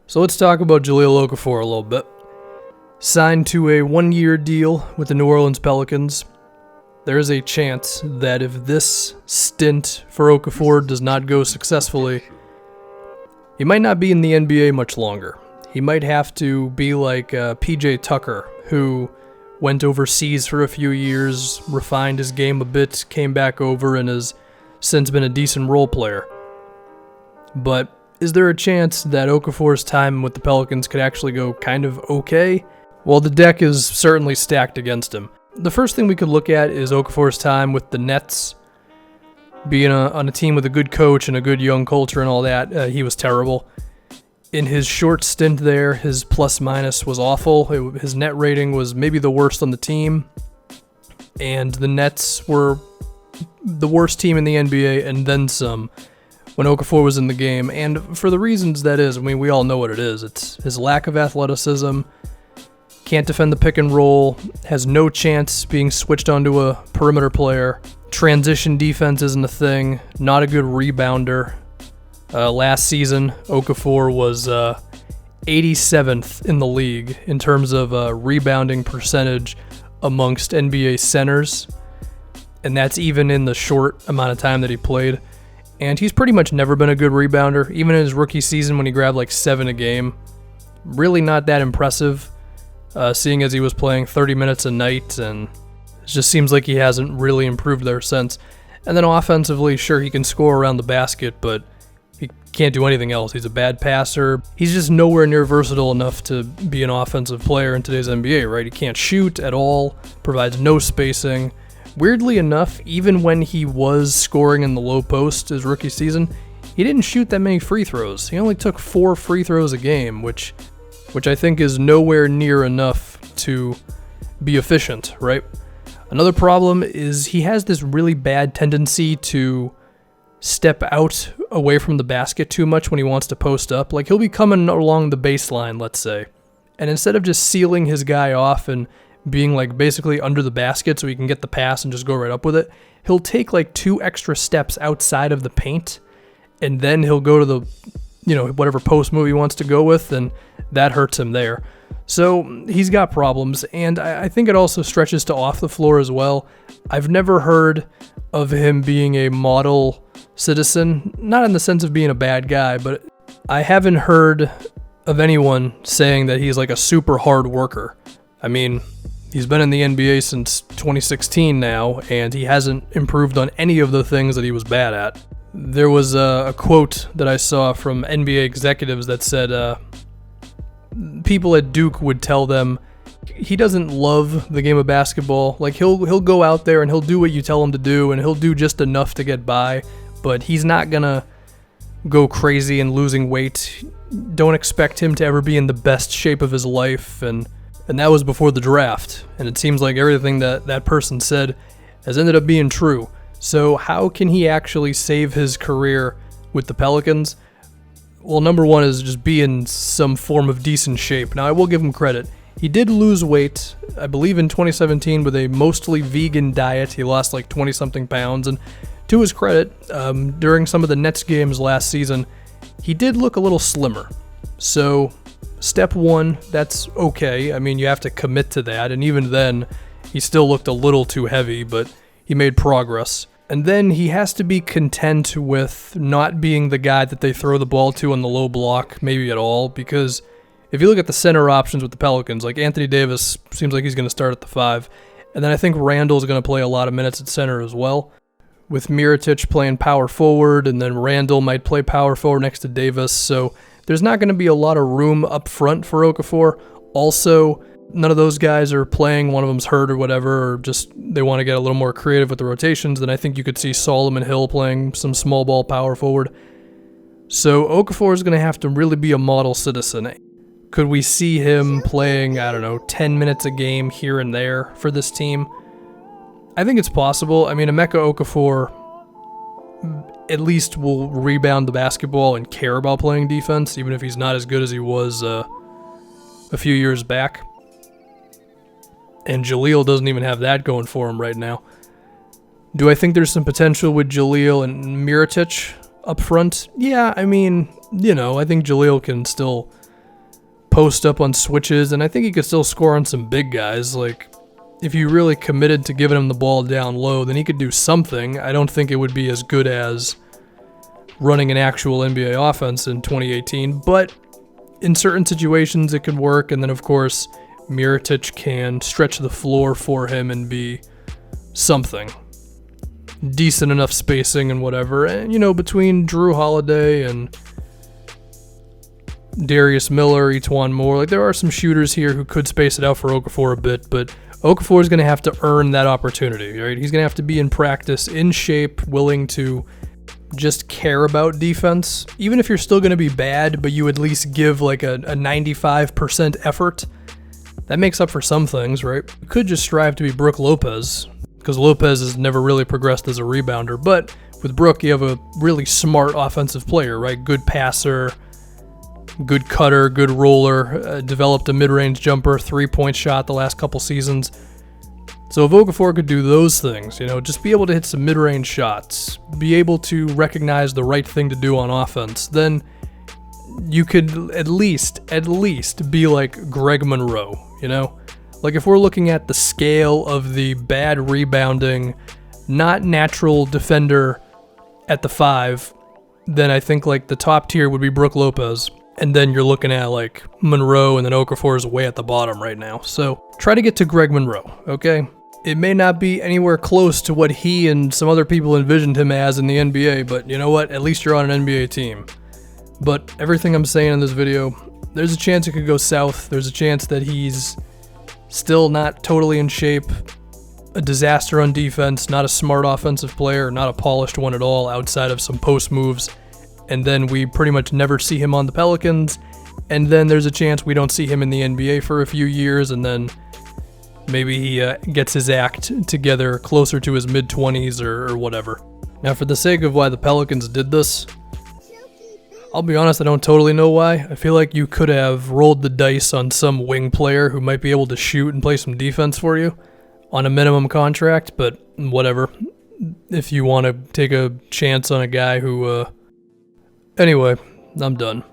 So let's talk about Jahlil Okafor a little bit. Signed to a 1-year deal with the New Orleans Pelicans. There is a chance that if this stint for Okafor does not go successfully, he might not be in the NBA much longer. He might have to be like PJ Tucker, who went overseas for a few years, refined his game a bit, came back over, and has since been a decent role player. But is there a chance that Okafor's time with the Pelicans could actually go kind of okay? Well, the deck is certainly stacked against him. The first thing we could look at is Okafor's time with the Nets. Being on a team with a good coach and a good young culture and all that, he was terrible. In his short stint there, his plus-minus was awful. His net rating was maybe the worst on the team. And the Nets were the worst team in the NBA and then some when Okafor was in the game. And for the reasons that is, I mean, we all know what it is. It's his lack of athleticism, can't defend the pick and roll, has no chance being switched onto a perimeter player. Transition defense isn't a thing, not a good rebounder. Last season, Okafor was 87th in the league in terms of rebounding percentage amongst NBA centers, and that's even in the short amount of time that he played. And he's pretty much never been a good rebounder, even in his rookie season when he grabbed like 7 a game. Really not that impressive, seeing as he was playing 30 minutes a night, and it just seems like he hasn't really improved there since. And then offensively, sure, he can score around the basket, but he can't do anything else. He's a bad passer. He's just nowhere near versatile enough to be an offensive player in today's NBA, right? He can't shoot at all, provides no spacing. Weirdly enough, even when he was scoring in the low post his rookie season, he didn't shoot that many free throws. He only took 4 free throws a game, which I think is nowhere near enough to be efficient, right? Another problem is he has this really bad tendency to step out away from the basket too much when he wants to post up. Like, he'll be coming along the baseline, let's say, and instead of just sealing his guy off and being like basically under the basket so he can get the pass and just go right up with it, he'll take like 2 extra steps outside of the paint, and then he'll go to the, whatever post move he wants to go with, and that hurts him there. So he's got problems, and I think it also stretches to off the floor as well. I've never heard of him being a model citizen, not in the sense of being a bad guy, but I haven't heard of anyone saying that he's like a super hard worker. I mean, he's been in the NBA since 2016 now, and he hasn't improved on any of the things that he was bad at. There was a quote that I saw from NBA executives that said people at Duke would tell them he doesn't love the game of basketball. Like, he'll go out there and he'll do what you tell him to do, and he'll do just enough to get by, but he's not gonna go crazy and losing weight. Don't expect him to ever be in the best shape of his life, and that was before the draft, and it seems like everything that person said has ended up being true. So how can he actually save his career with the Pelicans? Well, number one is just be in some form of decent shape. Now, I will give him credit. He did lose weight, I believe in 2017, with a mostly vegan diet. He lost like 20-something pounds, and to his credit, during some of the Nets games last season, he did look a little slimmer. So step one, that's okay. I mean, you have to commit to that, and even then, he still looked a little too heavy, but he made progress. And then he has to be content with not being the guy that they throw the ball to on the low block, maybe at all, because if you look at the center options with the Pelicans, like Anthony Davis seems like he's going to start at the 5, and then I think Randall's going to play a lot of minutes at center as well, with Mirotic playing power forward, and then Randall might play power forward next to Davis, so there's not going to be a lot of room up front for Okafor. Also, none of those guys are playing, one of them's hurt or whatever, or just they want to get a little more creative with the rotations, then I think you could see Solomon Hill playing some small ball power forward. So Okafor is going to have to really be a model citizen. Could we see him playing, 10 minutes a game here and there for this team? I think it's possible. I mean, Emeka Okafor at least will rebound the basketball and care about playing defense, even if he's not as good as he was a few years back. And Jahlil doesn't even have that going for him right now. Do I think there's some potential with Jahlil and Mirotic up front? Yeah, I mean, I think Jahlil can still post up on switches, and I think he could still score on some big guys. Like, if you really committed to giving him the ball down low, then he could do something. I don't think it would be as good as running an actual NBA offense in 2018, but in certain situations it could work. And then, of course, Mirotic can stretch the floor for him and be something. Decent enough spacing and whatever. And, you know, between Drew Holiday and Darius Miller, Etuan Moore, like, there are some shooters here who could space it out for Okafor a bit, but Okafor is going to have to earn that opportunity, right? He's going to have to be in practice, in shape, willing to just care about defense. Even if you're still going to be bad, but you at least give like a 95% effort, that makes up for some things, right? You could just strive to be Brook Lopez, because Lopez has never really progressed as a rebounder, but with Brook, you have a really smart offensive player, right? Good passer, good cutter, good roller, developed a mid-range jumper, three-point shot the last couple seasons. So if Okafor could do those things, you know, just be able to hit some mid-range shots, be able to recognize the right thing to do on offense, then you could at least be like Greg Monroe, you know? Like, if we're looking at the scale of the bad rebounding, not natural defender at the 5, then I think like the top tier would be Brook Lopez. And then you're looking at like Monroe, and then Okafor is way at the bottom right now. So try to get to Greg Monroe, okay? It may not be anywhere close to what he and some other people envisioned him as in the NBA, but you know what? At least you're on an NBA team. But everything I'm saying in this video, there's a chance it could go south. There's a chance that he's still not totally in shape, a disaster on defense, not a smart offensive player, not a polished one at all outside of some post moves. And then we pretty much never see him on the Pelicans, and then there's a chance we don't see him in the NBA for a few years, and then maybe he gets his act together closer to his mid-20s or whatever. Now, for the sake of why the Pelicans did this, I'll be honest, I don't totally know why. I feel like you could have rolled the dice on some wing player who might be able to shoot and play some defense for you on a minimum contract, but whatever. If you want to take a chance on a guy who... Anyway, I'm done.